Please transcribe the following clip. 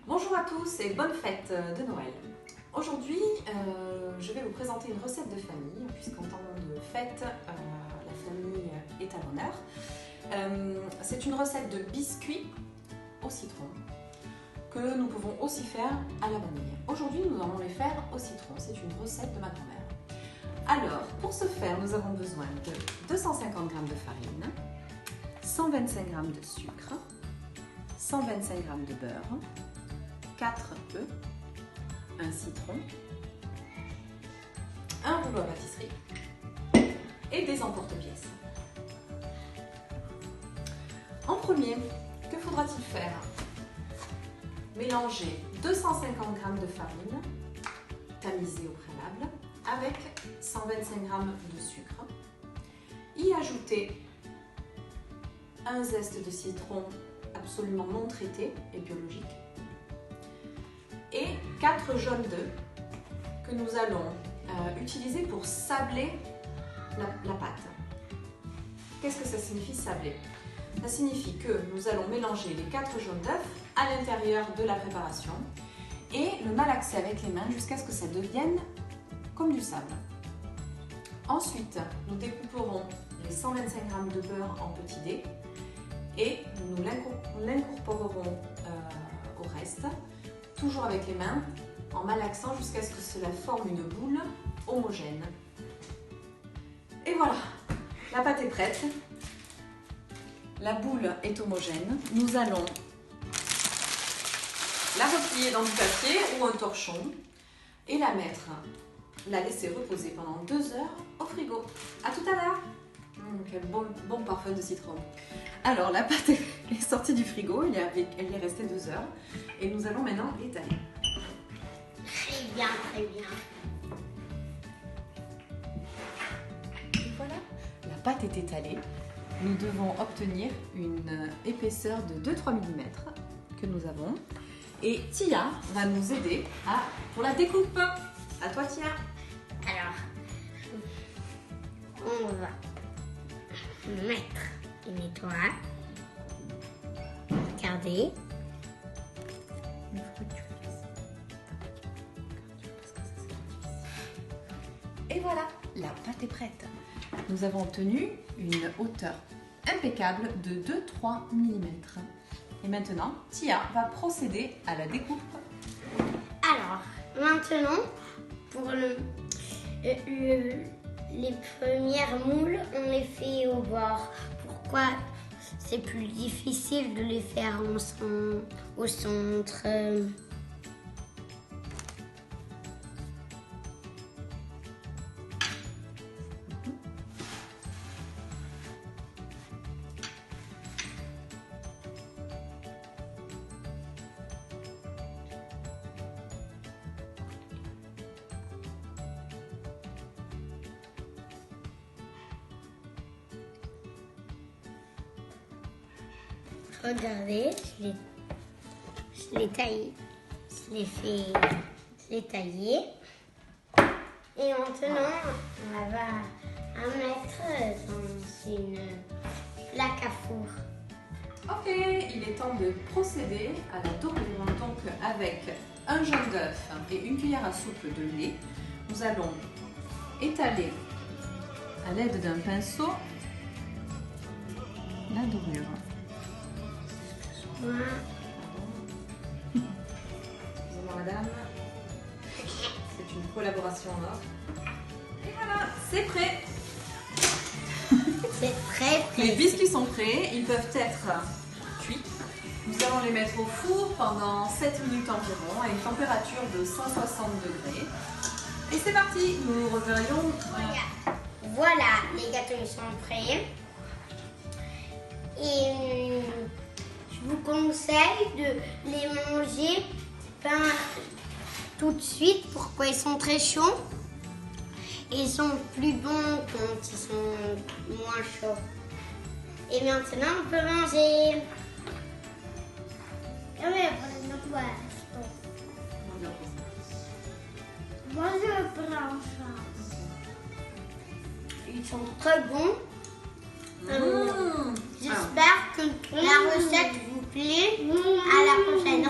Bonjour à tous et bonne fête de Noël. Aujourd'hui, je vais vous présenter une recette de famille, puisqu'en temps de fête, la famille est à l'honneur. C'est une recette de biscuits au citron que nous pouvons aussi faire à la vanille. Aujourd'hui, nous allons les faire au citron. C'est une recette de ma grand-mère. Alors, pour ce faire, nous avons besoin de 250 g de farine, 125 g de sucre, 125 g de beurre, 4 œufs, un citron, un rouleau à pâtisserie et des emporte-pièces. En premier, que faudra-t-il faire? Mélanger 250 g de farine tamisée au préalable avec 125 g de sucre, y ajouter un zeste de citron absolument non traité et biologique, et 4 jaunes d'œufs que nous allons utiliser pour sabler la pâte. Qu'est-ce que ça signifie sabler? Ça signifie que nous allons mélanger les 4 jaunes d'œufs à l'intérieur de la préparation et le malaxer avec les mains jusqu'à ce que ça devienne comme du sable. Ensuite, nous découperons les 125 g de beurre en petits dés et nous l'incorporerons au reste, toujours avec les mains, en malaxant jusqu'à ce que cela forme une boule homogène. Et voilà, la pâte est prête. La boule est homogène. Nous allons la replier dans du papier ou un torchon et la laisser reposer pendant 2 heures au frigo. À tout à l'heure. Quel bon parfum de citron. Alors, la pâte est sortie du frigo, elle est restée 2 heures et nous allons maintenant l'étaler. Très bien, très bien. Et voilà, la pâte est étalée. Nous devons obtenir une épaisseur de 2-3 mm que nous avons. Et Tia va nous aider pour la découpe. À toi, Tia. Alors, on va mettre une étoile. Regardez. Et voilà, la pâte est prête. Nous avons obtenu une hauteur impeccable de 2-3 mm. Et maintenant, Tia va procéder à la découpe. Alors, maintenant, pour les premières moules, on les fait au bord. Pourquoi c'est plus difficile de les faire au centre? Regardez, je l'ai taillé, je l'ai taillé. Et maintenant, on va la mettre dans une plaque à four. Ok, il est temps de procéder à la dorure. Donc avec un jaune d'œuf et une cuillère à soupe de lait, nous allons étaler à l'aide d'un pinceau la dorure. Voilà. Excusez-moi madame, c'est une collaboration en or. Et voilà, c'est prêt. C'est très Les prêt. biscuits sont prêts, ils peuvent être cuits. Nous allons les mettre au four pendant 7 minutes environ à une température de 160 degrés. Et c'est parti, nous reverrions. Voilà, les gâteaux sont prêts. Et je vous conseille de les manger tout de suite. Pourquoi? Ils sont très chauds. Et ils sont plus bons quand ils sont moins chauds. Et maintenant, on peut manger. Ils sont très bons. J'espère que la recette vous plaît. À la prochaine.